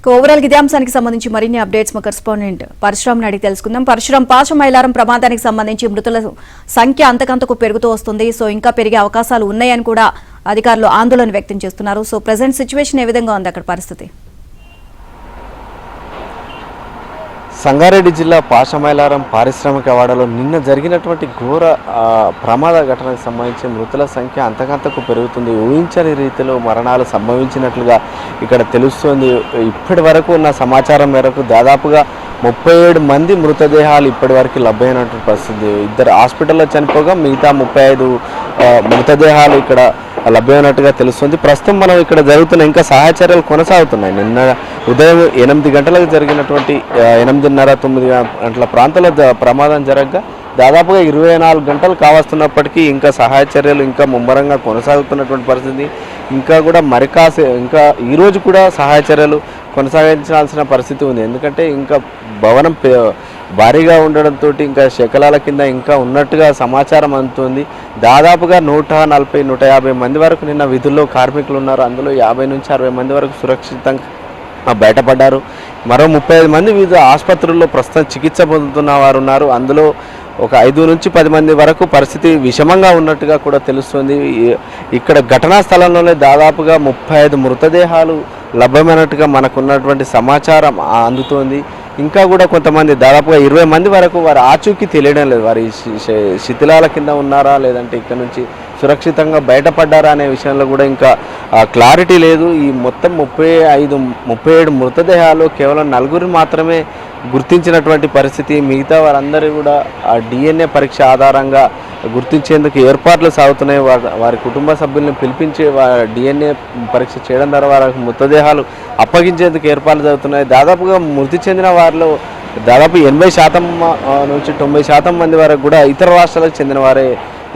Overall ఇదే అంశానికి సంబంధించి మరిన్ని అప్డేట్స్ మా కరెస్పాండెంట్ పరశురామ్ అడిగి తెలుసుకుందాం. పరశురామ్, పాశమైలారం ప్రమాదానికి సంబంధించి మృతుల సంఖ్య అంతకంతకు పెరుగుతూ వస్తుంది. సో ఇంకా పెరిగే అవకాశాలు ఉన్నాయని కూడా అధికారులు ఆందోళన వ్యక్తం చేస్తున్నారు. సో ప్రెజెంట్ సిచ్యువేషన్ ఏ విధంగా ఉంది అక్కడ పరిస్థితి? సంగారెడ్డి జిల్లా పాశమైలారం పారిశ్రామిక వాడలో నిన్న జరిగినటువంటి ఘోర ప్రమాద ఘటనకు సంబంధించి మృతుల సంఖ్య అంతకంతకు పెరుగుతుంది. ఊహించని రీతిలో మరణాలు సంభవించినట్లుగా ఇక్కడ తెలుస్తోంది. ఇప్పటి వరకు ఉన్న సమాచారం మేరకు దాదాపుగా 37 మంది మృతదేహాలు ఇప్పటి వరకు లభ్యమైనటువంటి పరిస్థితి. 2 హాస్పిటల్లో చనిపోగా మిగతా 35 మృతదేహాలు ఇక్కడ లభ్యమైనట్టుగా తెలుస్తుంది. ప్రస్తుతం మనం ఇక్కడ జరుగుతున్న ఇంకా సహాయ చర్యలు కొనసాగుతున్నాయి. నిన్న ఉదయం 8 గంటలకు జరిగినటువంటి 8:30-9 గంటల ప్రాంతంలో ప్రమాదం జరగగా దాదాపుగా 24 గంటలు కావస్తున్నప్పటికీ ఇంకా సహాయ చర్యలు ఇంకా ముమ్మరంగా కొనసాగుతున్నటువంటి పరిస్థితి. ఇంకా కూడా ఇంకా ఈరోజు కూడా సహాయ చర్యలు కొనసాగించాల్సిన పరిస్థితి ఉంది. ఎందుకంటే ఇంకా భవనం భారీగా ఉండడంతో ఇంకా శకలాల కింద ఇంకా ఉన్నట్టుగా సమాచారం అందుతుంది. దాదాపుగా 140-150 మంది వరకు నిన్న విధుల్లో కార్మికులు ఉన్నారు. అందులో 50 నుంచి 60 మంది వరకు సురక్షితంగా బయటపడ్డారు. మరో 35 మంది వివిధ ఆసుపత్రుల్లో ప్రస్తుతం చికిత్స పొందుతున్న వారు ఉన్నారు. అందులో ఒక 5 నుంచి 10 మంది వరకు పరిస్థితి విషమంగా ఉన్నట్టుగా కూడా తెలుస్తుంది. ఇక్కడ ఘటనా స్థలంలోనే దాదాపుగా 35 మృతదేహాలు లభ్యమైనట్టుగా మనకున్నటువంటి సమాచారం అందుతోంది. ఇంకా కూడా కొంతమంది దాదాపుగా 20 మంది వరకు వారి ఆచూకీ తెలియడం లేదు. వారి శిథిలాల కింద ఉన్నారా లేదంటే ఇక్కడ నుంచి సురక్షితంగా బయటపడ్డారా అనే విషయంలో కూడా ఇంకా క్లారిటీ లేదు. ఈ మొత్తం 37 మృతదేహాలు కేవలం 4 మాత్రమే గుర్తించినటువంటి పరిస్థితి. మిగతా వారందరూ కూడా ఆ DNA పరీక్ష ఆధారంగా గుర్తించేందుకు ఏర్పాట్లు సాగుతున్నాయి. వారి కుటుంబ సభ్యులను పిలిపించి DNA పరీక్ష చేయడం ద్వారా వారికి మృతదేహాలు అప్పగించేందుకు ఏర్పాట్లు జరుగుతున్నాయి. దాదాపుగా మృతి చెందిన వారిలో దాదాపు 80% నుంచి 90% మంది వరకు కూడా ఇతర రాష్ట్రాలకు చెందిన వారే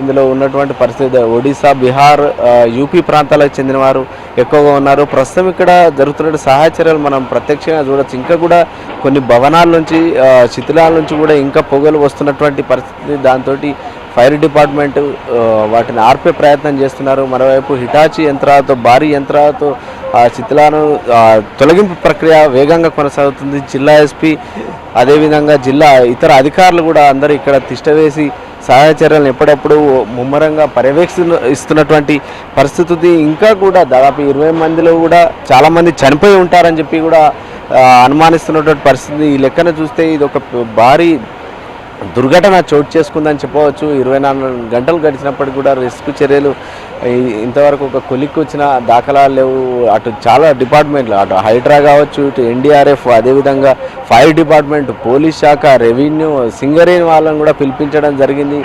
ఇందులో ఉన్నటువంటి పరిస్థితి. ఒడిశా, బీహార్, యూపీ ప్రాంతాలకు చెందిన వారు ఎక్కువగా ఉన్నారు. ప్రస్తుతం ఇక్కడ జరుగుతున్న సహాయ చర్యలు మనం ప్రత్యక్షంగా చూడవచ్చు. ఇంకా కూడా కొన్ని భవనాల నుంచి శిథిలాల నుంచి కూడా ఇంకా పొగలు వస్తున్నటువంటి పరిస్థితి. దాంతో ఫైర్ డిపార్ట్మెంట్ వాటిని ఆర్పే ప్రయత్నం చేస్తున్నారు. మరోవైపు హిటాచి యంత్రాలతో భారీ యంత్రాలతో శిథిలాలను తొలగింపు ప్రక్రియ వేగంగా కొనసాగుతుంది. జిల్లా ఎస్పీ అదేవిధంగా జిల్లా ఇతర అధికారులు కూడా అందరూ ఇక్కడ తిష్టవేసి సహాయ చర్యలను ఎప్పుడప్పుడు ముమ్మరంగా పర్యవేక్షిస్తున్నటువంటి పరిస్థితి. ఇంకా కూడా దాదాపు 20 మందిలో కూడా చాలామంది చనిపోయి ఉంటారని చెప్పి కూడా అనుమానిస్తున్నటువంటి పరిస్థితి. ఈ లెక్కన చూస్తే ఇది ఒక భారీ దుర్ఘటన చోటు చేసుకుందని చెప్పవచ్చు. 24 గంటలు గడిచినప్పటికీ కూడా రెస్క్యూ చర్యలు ఇంతవరకు ఒక కొలిక్కి వచ్చిన దాఖలాలు లేవు. అటు చాలా డిపార్ట్మెంట్లు, అటు హైడ్రా కావచ్చు, ఇటు NDRF, అదేవిధంగా ఫైర్ డిపార్ట్మెంట్, పోలీస్ శాఖ, రెవెన్యూ, సింగరేణి వాళ్ళని కూడా పిలిపించడం జరిగింది.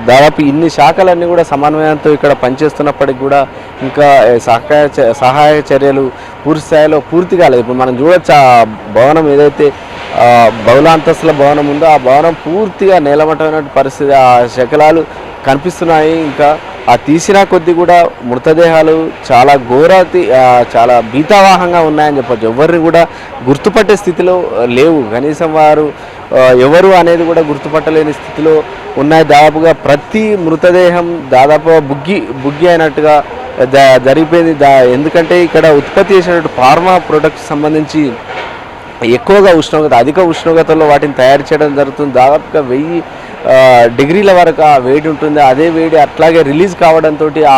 దాదాపు ఇన్ని శాఖలన్నీ కూడా సమన్వయంతో ఇక్కడ పనిచేస్తున్నప్పటికి కూడా ఇంకా సహాయ చర్యలు పూర్తి స్థాయిలో పూర్తి కాలేదు. ఇప్పుడు మనం చూడొచ్చు ఆ భవనం ఏదైతే బహుళాంతస్తుల భవనం ఉందో ఆ భవనం పూర్తిగా నేలమట్టమైన పరిస్థితి. ఆ శకలాలు కనిపిస్తున్నాయి. ఇంకా ఆ తీసిన కొద్దీ కూడా మృతదేహాలు చాలా చాలా భీతావాహంగా ఉన్నాయని చెప్పొచ్చు. ఎవరిని కూడా గుర్తుపట్టే స్థితిలో లేవు. కనీసం వారు ఎవరు అనేది కూడా గుర్తుపట్టలేని స్థితిలో ఉన్నాయి. దాదాపుగా ప్రతి మృతదేహం దాదాపుగా బుగ్గి అయినట్టుగా జరిగిపోయింది. ఎందుకంటే ఇక్కడ ఉత్పత్తి చేసినటువంటి ఫార్మా ప్రొడక్ట్స్ సంబంధించి ఎక్కువగా అధిక ఉష్ణోగ్రతలో వాటిని తయారు చేయడం జరుగుతుంది. దాదాపుగా 1000 డిగ్రీల వరకు ఆ వేడి ఉంటుంది. అదే వేడి అట్లాగే రిలీజ్ కావడంతో ఆ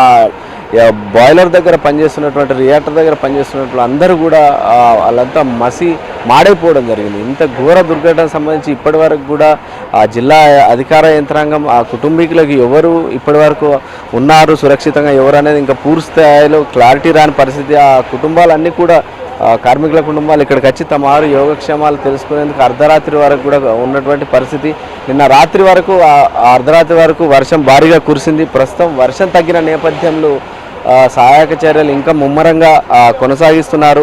బాయిలర్ దగ్గర పనిచేస్తున్నటువంటి రియాక్టర్ దగ్గర పనిచేస్తున్నట్లు అందరూ కూడా వాళ్ళంతా మాడైపోవడం జరిగింది. ఇంత ఘోర దుర్ఘటనకు సంబంధించి ఇప్పటి వరకు కూడా ఆ జిల్లా అధికార యంత్రాంగం ఆ కుటుంబీకులకు ఎవరు ఇప్పటి వరకు ఉన్నారు సురక్షితంగా ఎవరు అనేది ఇంకా పూర్తి స్థాయిలో క్లారిటీ రాని పరిస్థితి. ఆ కుటుంబాలన్నీ కూడా కార్మికుల కుటుంబాలు ఇక్కడికి వచ్చి తమ యోగక్షేమాలు తెలుసుకునేందుకు అర్ధరాత్రి వరకు కూడా ఉన్నటువంటి పరిస్థితి. నిన్న రాత్రి వరకు అర్ధరాత్రి వరకు వర్షం భారీగా కురిసింది. ప్రస్తుతం వర్షం తగ్గిన నేపథ్యంలో సహాయక చర్యలు ఇంకా ముమ్మరంగా కొనసాగిస్తున్నారు.